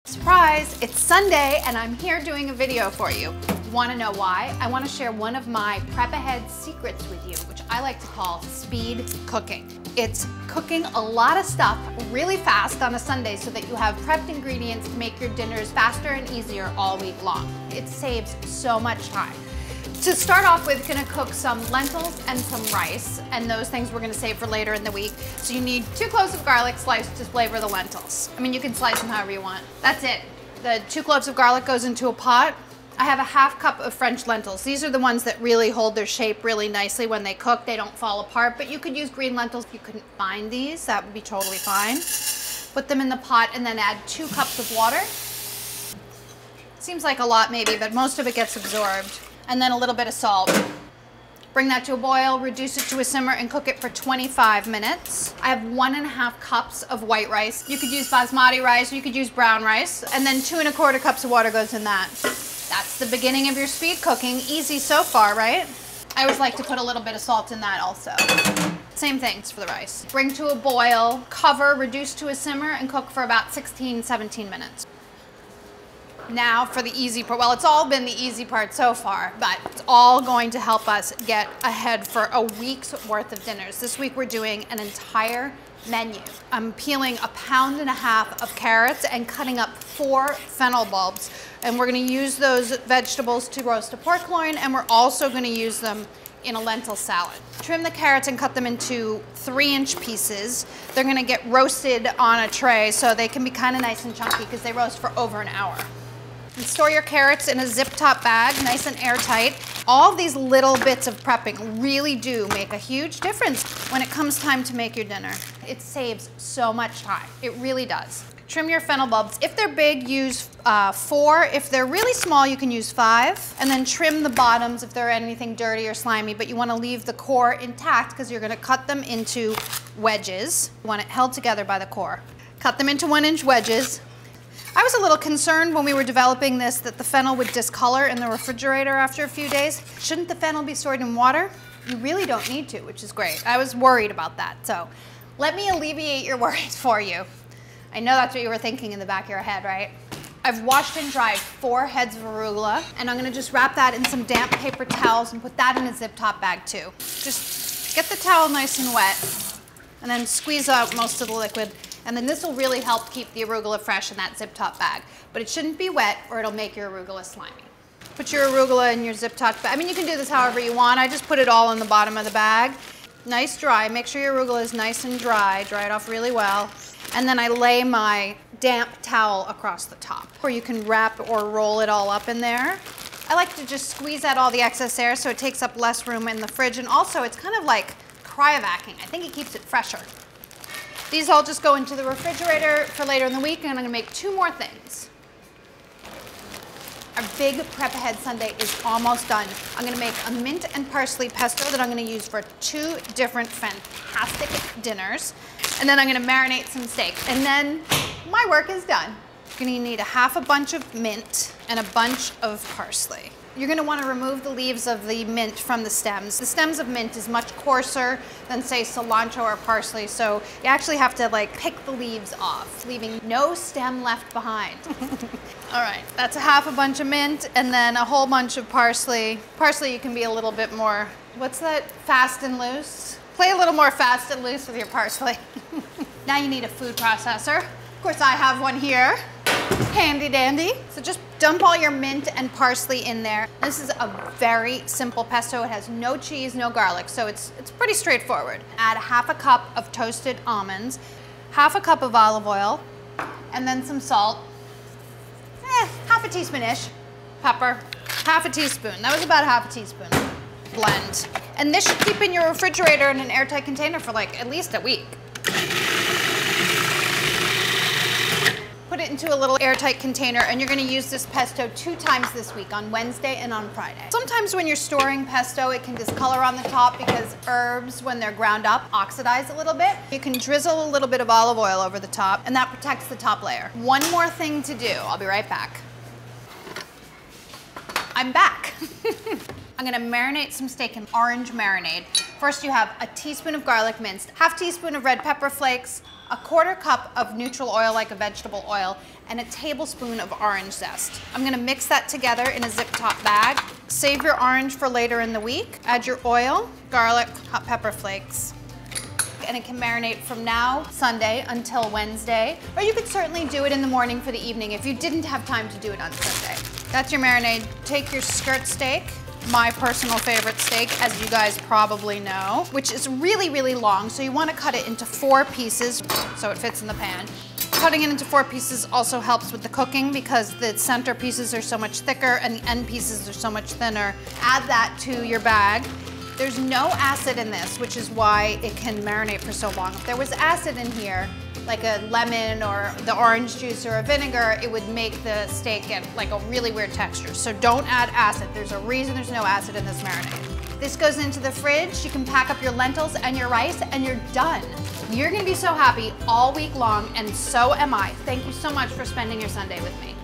Surprise, it's Sunday and I'm here doing a video for you. Want to know why? I want to share one of my prep ahead secrets with you, which I like to call speed cooking. It's cooking a lot of stuff really fast on a Sunday so that you have prepped ingredients to make your dinners faster and easier all week long. It saves so much time. To start off with, gonna cook some lentils and some rice, and those things we're gonna save for later in the week. So you need 2 cloves of garlic sliced to flavor the lentils. I mean, you can slice them however you want. That's it. The 2 cloves of garlic goes into a pot. I have a ½ cup of French lentils. These are the ones that really hold their shape really nicely when they cook. They don't fall apart, but you could use green lentils if you couldn't find these. That would be totally fine. Put them in the pot and then add 2 cups of water. Seems like a lot maybe, but most of it gets absorbed. And then a little bit of salt. Bring that to a boil, reduce it to a simmer, and cook it for 25 minutes. I have 1½ cups of white rice. You could use basmati rice, or you could use brown rice, and then 2 1/4 cups of water goes in that. That's the beginning of your speed cooking. Easy so far, right? I always like to put a little bit of salt in that also. Same things for the rice. Bring to a boil, cover, reduce to a simmer, and cook for about 16-17 minutes. Now for the easy part. Well, it's all been the easy part so far, but it's all going to help us get ahead for a week's worth of dinners. This week we're doing an entire menu. I'm peeling 1.5 pounds of carrots and cutting up 4 fennel bulbs. And we're gonna use those vegetables to roast a pork loin, and we're also gonna use them in a lentil salad. Trim the carrots and cut them into 3-inch pieces. They're gonna get roasted on a tray so they can be kind of nice and chunky because they roast for over an hour. And store your carrots in a zip top bag, nice and airtight. All of these little bits of prepping really do make a huge difference when it comes time to make your dinner. It saves so much time, it really does. Trim your fennel bulbs. If they're big, use 4. If they're really small, you can use 5. And then trim the bottoms if they're anything dirty or slimy, but you wanna leave the core intact because you're gonna cut them into wedges. You want it held together by the core. Cut them into 1-inch wedges. I was a little concerned when we were developing this that the fennel would discolor in the refrigerator after a few days. Shouldn't the fennel be stored in water? You really don't need to, which is great. I was worried about that, so let me alleviate your worries for you. I know that's what you were thinking in the back of your head, right? I've washed and dried 4 heads of arugula, and I'm gonna just wrap that in some damp paper towels and put that in a zip top bag too. Just get the towel nice and wet, and then squeeze out most of the liquid. And then this will really help keep the arugula fresh in that zip top bag. But it shouldn't be wet or it'll make your arugula slimy. Put your arugula in your zip top bag. I mean, you can do this however you want. I just put it all in the bottom of the bag. Nice dry. Make sure your arugula is nice and dry. Dry it off really well. And then I lay my damp towel across the top. Or you can wrap or roll it all up in there. I like to just squeeze out all the excess air so it takes up less room in the fridge. And also, it's kind of like cryovacking. I think it keeps it fresher. These all just go into the refrigerator for later in the week, and I'm gonna make 2 more things. Our big prep ahead Sunday is almost done. I'm gonna make a mint and parsley pesto that I'm gonna use for 2 different fantastic dinners. And then I'm gonna marinate some steak. And then my work is done. You're gonna need a bunch of mint and a bunch of parsley. You're gonna wanna remove the leaves of the mint from the stems. The stems of mint is much coarser than, say, cilantro or parsley, so you actually have to pick the leaves off, leaving no stem left behind. All right, that's a bunch of mint and then a whole bunch of parsley. Parsley, you can be a little bit more, what's that, fast and loose? Play a little more fast and loose with your parsley. Now you need a food processor. Of course, I have one here. Handy dandy. So just dump all your mint and parsley in there. This is a very simple pesto. It has no cheese, no garlic, so it's pretty straightforward. Add 1/2 cup of toasted almonds, 1/2 cup of olive oil, and then some salt. 1/2 teaspoon-ish. Pepper, 1/2 teaspoon. That was about 1/2 teaspoon. Blend. And this should keep in your refrigerator in an airtight container for at least a week. Put it into a little airtight container, and you're gonna use this pesto 2 times this week, on Wednesday and on Friday. Sometimes when you're storing pesto, it can discolor on the top because herbs, when they're ground up, oxidize a little bit. You can drizzle a little bit of olive oil over the top, and that protects the top layer. One more thing to do. I'll be right back. I'm back. I'm gonna marinate some steak in orange marinade. First you have a teaspoon of garlic minced, half teaspoon of red pepper flakes, a 1/4 cup of neutral oil like a vegetable oil, and a tablespoon of orange zest. I'm gonna mix that together in a zip top bag. Save your orange for later in the week. Add your oil, garlic, hot pepper flakes, and it can marinate from now, Sunday, until Wednesday. Or you could certainly do it in the morning for the evening if you didn't have time to do it on Sunday. That's your marinade. Take your skirt steak, my personal favorite steak, as you guys probably know, which is really, really long, so you want to cut it into 4 pieces so it fits in the pan. Cutting it into 4 pieces also helps with the cooking because the center pieces are so much thicker and the end pieces are so much thinner. Add that to your bag. There's no acid in this, which is why it can marinate for so long. If there was acid in here, like a lemon or the orange juice or a vinegar, it would make the steak get like a really weird texture. So don't add acid. There's a reason there's no acid in this marinade. This goes into the fridge. You can pack up your lentils and your rice and you're done. You're gonna be so happy all week long, and so am I. Thank you so much for spending your Sunday with me.